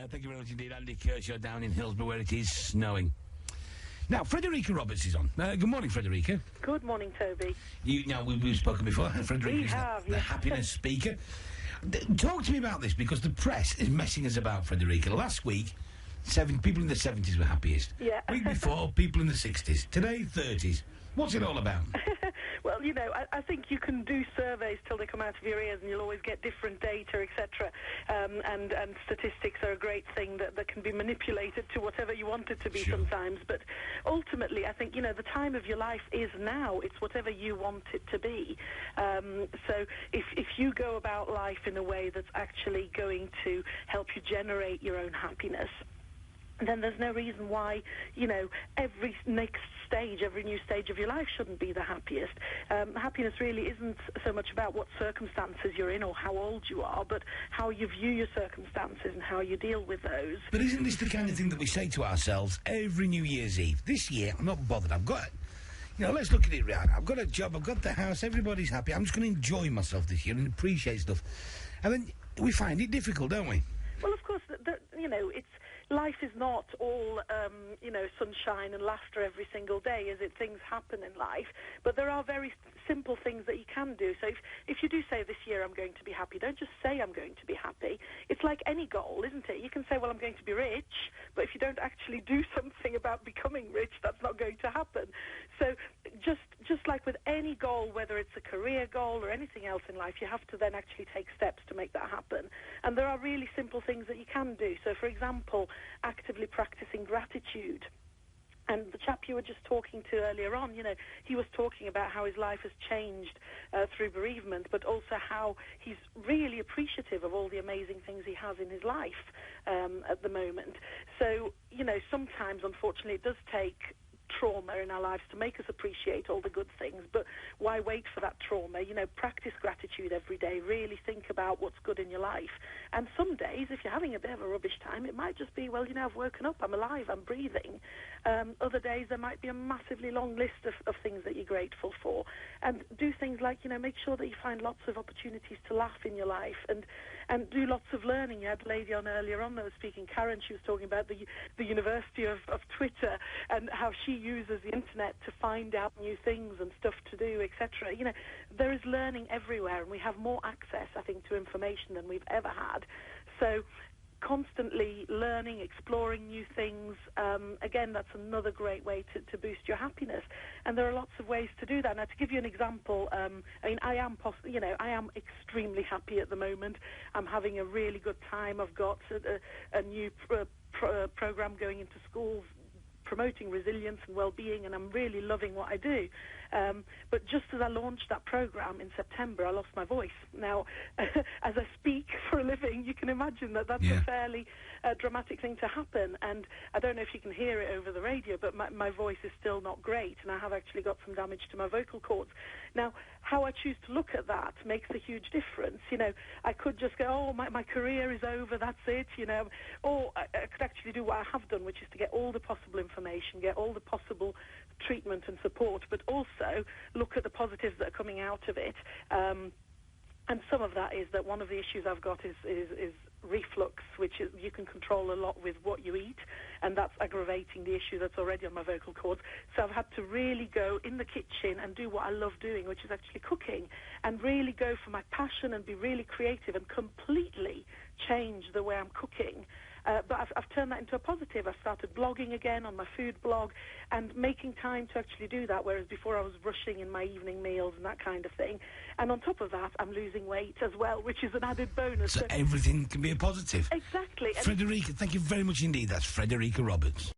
Thank you very much indeed, Andy Kershaw down in Hillsborough where it is snowing. Now, Frederika Roberts is on. Good morning, Frederika. Good morning, Toby. We've spoken before. Frederika is the happiness speaker. Talk to me about this, because the press is messing us about, Frederika. Last week, people in the 70s were happiest. Yeah. Week before, people in the 60s. Today, 30s. What's it all about? Well, I think you can do surveys till they come out of your ears, and you'll always get different data, etc. And statistics are a great thing that can be manipulated to whatever you want it to be sometimes. But ultimately, I think, the time of your life is now. It's whatever you want it to be. So if you go about life in a way that's actually going to help you generate your own happiness, then there's no reason why, every next stage, every new stage of your life shouldn't be the happiest. Happiness really isn't so much about what circumstances you're in or how old you are, but how you view your circumstances and how you deal with those. But isn't this the kind of thing that we say to ourselves every New Year's Eve? This year, I'm not bothered. I've got... let's look at it right. I've got a job, I've got the house, everybody's happy. I'm just going to enjoy myself this year and appreciate stuff. And then we find it difficult, don't we? Well, of course, it's... Life is not all, sunshine and laughter every single day, is it? Things happen in life. But there are very simple things that you can do. So if you do say, this year I'm going to be happy, don't just say I'm going to be happy. It's like any goal, isn't it? You can say, well, I'm going to be rich, but if you don't actually do something about becoming rich, that's not going to happen. So just like with any goal, whether it's a career goal or anything else in life, you have to then actually take steps to make that happen. And there are really simple things that you can do. So, for example, actively practicing gratitude. And the chap you were just talking to earlier on, he was talking about how his life has changed through bereavement, but also how he's really appreciative of all the amazing things he has in his life at the moment. So, sometimes, unfortunately, it does take trauma in our lives to make us appreciate all the good things, but why wait for that trauma? Practice gratitude every day. Really think about what's good in your life. And some days, if you're having a bit of a rubbish time, it might just be, well, I've woken up, I'm alive, I'm breathing. Other days, there might be a massively long list of things that you're grateful for. And do things like, make sure that you find lots of opportunities to laugh in your life and do lots of learning. You had a lady on earlier on that was speaking, Karen, she was talking about the University of Twitter and how she uses the internet to find out new things and stuff to do, etc. There is learning everywhere, and we have more access, I think, to information than we've ever had. So constantly learning, exploring new things, again, that's another great way to boost your happiness. And there are lots of ways to do that. Now, to give you an example, I am extremely happy at the moment. I'm having a really good time. I've got a new program going into schools promoting resilience and well-being, and I'm really loving what I do. But just as I launched that program in September, I lost my voice. Now, as I speak for a living, you can imagine that's a fairly dramatic thing to happen. And I don't know if you can hear it over the radio, but my voice is still not great, and I have actually got some damage to my vocal cords. Now, how I choose to look at that makes a huge difference. I could just go, oh, my career is over, that's it, or I could actually do what I have done, which is to get all the possible information, get all the possible treatment and support, but also look at the positives that are coming out of it. And some of that is that one of the issues I've got is reflux, which is you can control a lot with what you eat, and that's aggravating the issue that's already on my vocal cords. So I've had to really go in the kitchen and do what I love doing, which is actually cooking, and really go for my passion and be really creative and completely change the way I'm cooking. But I've turned that into a positive. I've started blogging again on my food blog and making time to actually do that, whereas before I was rushing in my evening meals and that kind of thing. And on top of that, I'm losing weight as well, which is an added bonus. So everything can be a positive. Exactly. Frederika, thank you very much indeed. That's Frederika Roberts.